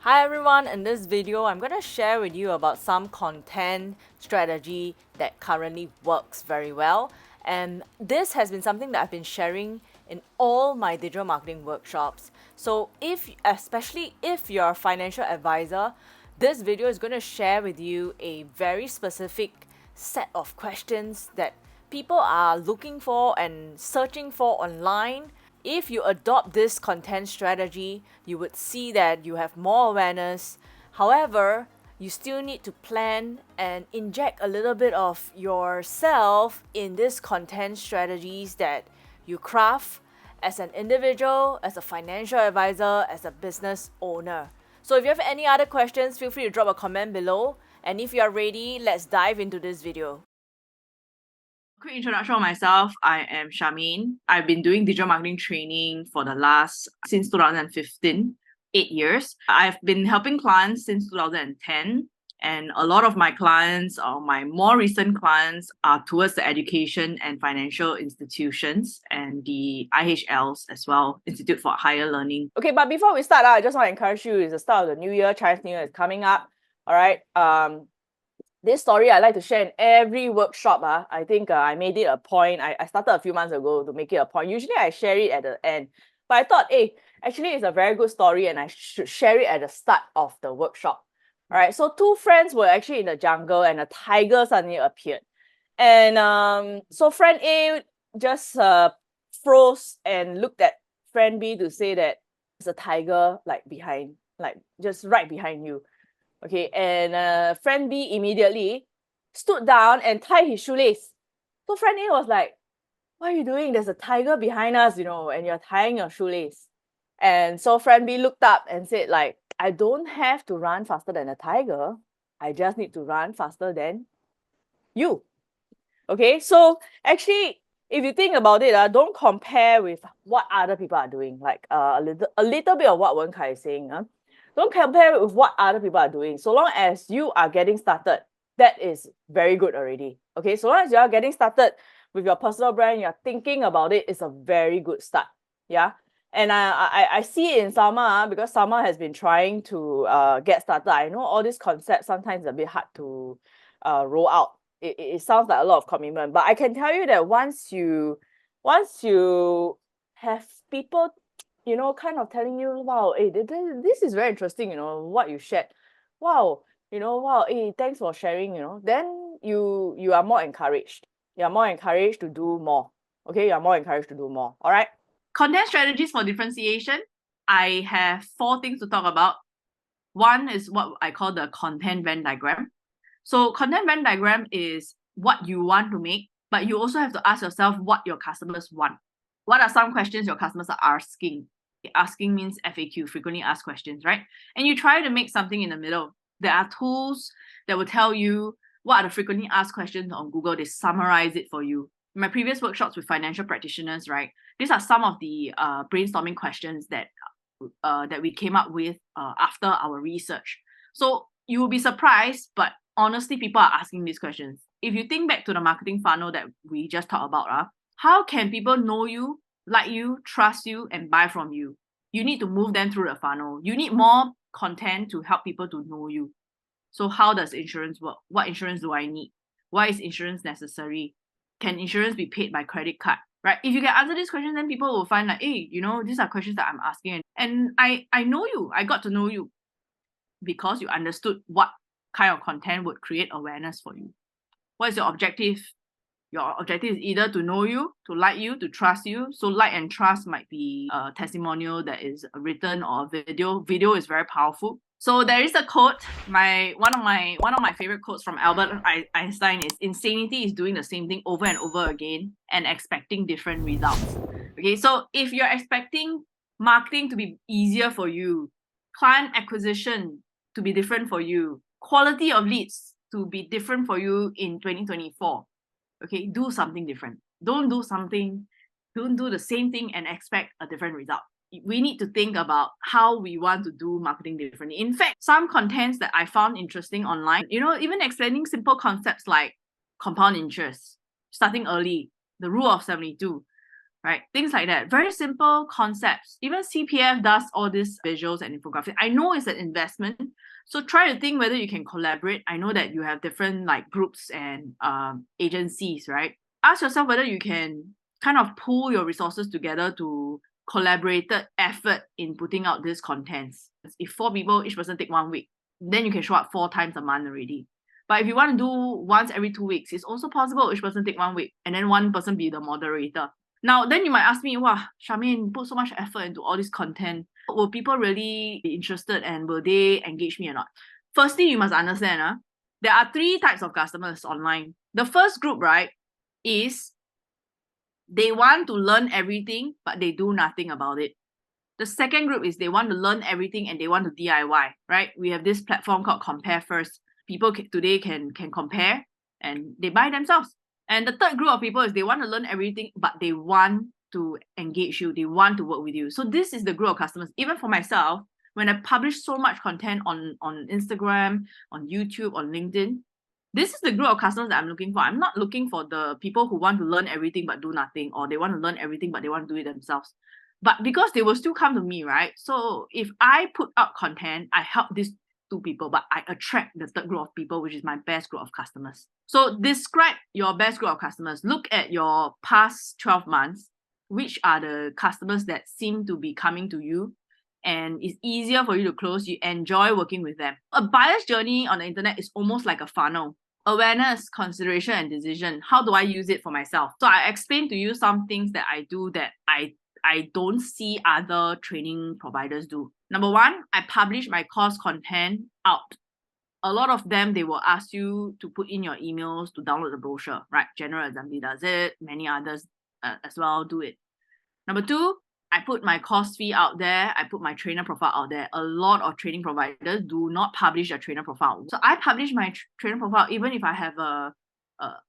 Hi everyone, in this video I'm going to share with you about some content strategy that currently works very well, and this has been something that I've been sharing in all my digital marketing workshops. So especially if you're a financial advisor, this video is going to share with you a very specific set of questions that people are looking for and searching for online. If you adopt this content strategy, you would see that you have more awareness. However, you still need to plan and inject a little bit of yourself in these content strategies that you craft as an individual, as a financial advisor, as a business owner. So if you have any other questions, feel free to drop a comment below. And if you are ready, let's dive into this video. Quick introduction of myself. I am Charmaine. I've been doing digital marketing training since 2015, 8 years. I've been helping clients since 2010. And a lot of my clients, or my more recent clients, are towards the education and financial institutions and the IHLs as well, Institute for Higher Learning. Okay, but before we start, I just want to encourage you, it's the start of the new year. Chinese New Year is coming up. All right. This story I like to share in every workshop. I think I made it a point. I started a few months ago to make it a point. Usually I share it at the end, but I thought, hey, actually it's a very good story and I should share it at the start of the workshop. All right, so two friends were actually in the jungle and a tiger suddenly appeared. And so friend A just froze and looked at friend B to say that there's a tiger behind, just right behind you. Okay, and friend B immediately stood down and tied his shoelace. So friend A was like, what are you doing? There's a tiger behind us, and you're tying your shoelace. And so friend B looked up and said, I don't have to run faster than a tiger. I just need to run faster than you. Okay, so actually, if you think about it, don't compare with what other people are doing. A little bit of what Wen Kai is saying. Don't compare with what other people are doing. So long as you are getting started, that is very good already. Okay, so long as you are getting started with your personal brand, you're thinking about it, it's a very good start. Yeah. And I see it in Sama because Sama has been trying to get started. I know all these concepts sometimes a bit hard to roll out. It sounds like a lot of commitment, but I can tell you that once you have people kind of telling you, wow, hey, this is very interesting, what you shared. Wow, wow, hey, thanks for sharing, then you are more encouraged. You're more encouraged to do more. Okay, you're more encouraged to do more. All right. Content strategies for differentiation. I have 4 things to talk about. One is what I call the content Venn diagram. So content Venn diagram is what you want to make, but you also have to ask yourself what your customers want. What are some questions your customers are asking? Asking means FAQ, frequently asked questions, right? And you try to make something in the middle. There are tools that will tell you what are the frequently asked questions on Google. They summarize it for you. In my previous workshops with financial practitioners, right? These are some of the brainstorming questions that we came up with after our research. So you will be surprised, but honestly, people are asking these questions. If you think back to the marketing funnel that we just talked about, how can people know you, like you, trust you, and buy from you? You need to move them through the funnel. You need more content to help people to know you. So how does insurance work? What insurance do I need? Why is insurance necessary? Can insurance be paid by credit card? Right? If you can answer these questions, then people will find hey, these are questions that I'm asking. And I know you. I got to know you because you understood what kind of content would create awareness for you. What is your objective? Your objective is either to know you, to like you, to trust you. So like and trust might be a testimonial that is written or a video. Video is very powerful. So there is a quote. One of my favorite quotes from Albert Einstein is, insanity is doing the same thing over and over again and expecting different results. Okay, so if you're expecting marketing to be easier for you, client acquisition to be different for you, quality of leads to be different for you in 2024, okay, do something different. Don't do the same thing and expect a different result. We need to think about how we want to do marketing differently. In fact, some contents that I found interesting online, even explaining simple concepts like compound interest, starting early, the rule of 72, right? Things like that. Very simple concepts. Even CPF does all these visuals and infographics. I know it's an investment. So try to think whether you can collaborate. I know that you have different like groups and agencies, right? Ask yourself whether you can kind of pool your resources together to collaborated effort in putting out these contents. If 4 people, each person take 1 week, then you can show up 4 times a month already. But if you want to do once every 2 weeks, it's also possible. Each person take 1 week and then one person be the moderator. Now, then you might ask me, wow, Charmaine, put so much effort into all this content. Will people really be interested and will they engage me or not? Firstly, you must understand, there are 3 types of customers online. The first group, right, is they want to learn everything, but they do nothing about it. The second group is they want to learn everything and they want to DIY, right? We have this platform called Compare First. People today can compare and they buy themselves. And the third group of people is they want to learn everything, but they want to engage you. They want to work with you. So this is the group of customers. Even for myself, when I publish so much content on Instagram, on YouTube, on LinkedIn, this is the group of customers that I'm looking for. I'm not looking for the people who want to learn everything but do nothing, or they want to learn everything but they want to do it themselves. But because they will still come to me, right? So if I put out content, I help these 2 people, but I attract the third group of people, which is my best group of customers. So describe your best group of customers. Look at your past 12 months. Which are the customers that seem to be coming to you and it's easier for you to close? You enjoy working with them. A buyer's journey on the internet is almost like a funnel. Awareness, consideration, and decision. How do I use it for myself? So I explained to you some things that I do that I don't see other training providers do. Number 1, I publish my course content out. A lot of them, they will ask you to put in your emails to download the brochure, right? General Assembly does it. Many others as well do it. Number 2, I put my course fee out there. I put my trainer profile out there. A lot of training providers do not publish a trainer profile. So I publish my trainer profile. Even if I have a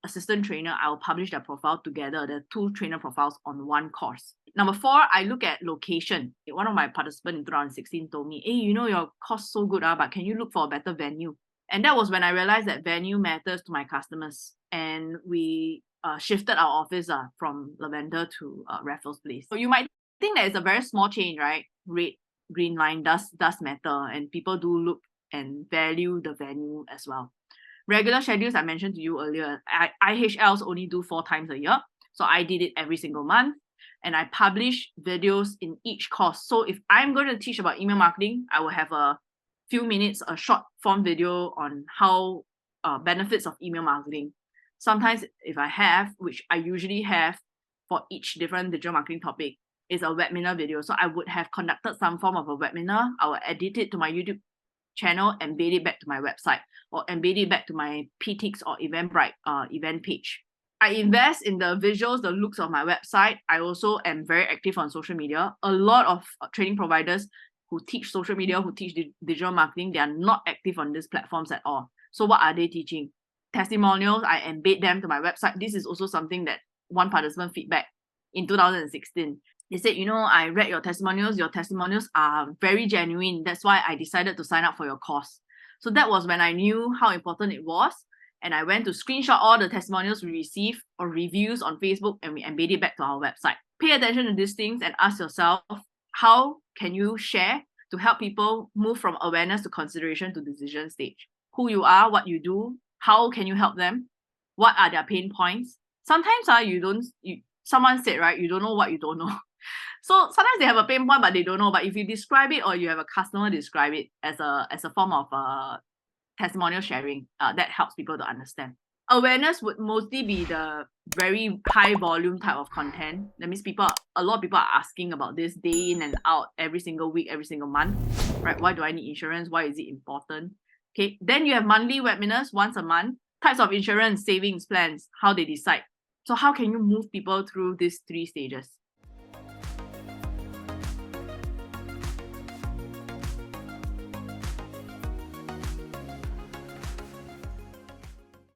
assistant trainer, I will publish their profile together, the 2 trainer profiles on one course. Number 4, I look at location. One of my participants in 2016 told me, hey, you know, your course so good, but can you look for a better venue? And that was when I realized that venue matters to my customers. And we shifted our office from Lavender to Raffles Place. So you might think that it's a very small change, right? Red, green line does matter, and people do look and value the venue as well. Regular schedules, I mentioned to you earlier, IHLs only do 4 times a year. So I did it every single month. And I publish videos in each course. So if I'm going to teach about email marketing, I will have a few minutes, a short form video on how benefits of email marketing. Sometimes if I have, which I usually have for each different digital marketing topic, is a webinar video. So I would have conducted some form of a webinar. I will edit it to my YouTube channel, embed it back to my website, or embed it back to my PTX or Eventbrite event page. I invest in the visuals, the looks of my website. I also am very active on social media. A lot of training providers who teach social media, who teach digital marketing, they are not active on these platforms at all. So what are they teaching? Testimonials, I embed them to my website. This is also something that one participant feedback in 2016. They said, you know, I read your testimonials. Your testimonials are very genuine. That's why I decided to sign up for your course. So that was when I knew how important it was. And I went to screenshot all the testimonials we received or reviews on Facebook and we embed it back to our website. Pay attention to these things and ask yourself, how can you share to help people move from awareness to consideration to decision stage? Who you are, what you do, how can you help them? What are their pain points? Sometimes someone said, right, you don't know what you don't know. So sometimes they have a pain point, but they don't know. But if you describe it or you have a customer describe it as a form of testimonial sharing, that helps people to understand. Awareness would mostly be the very high volume type of content. That means a lot of people are asking about this day in and out, every single week, every single month, right? Why do I need insurance? Why is it important? Okay, then you have monthly webinars once a month, types of insurance, savings plans, how they decide. So how can you move people through these 3 stages?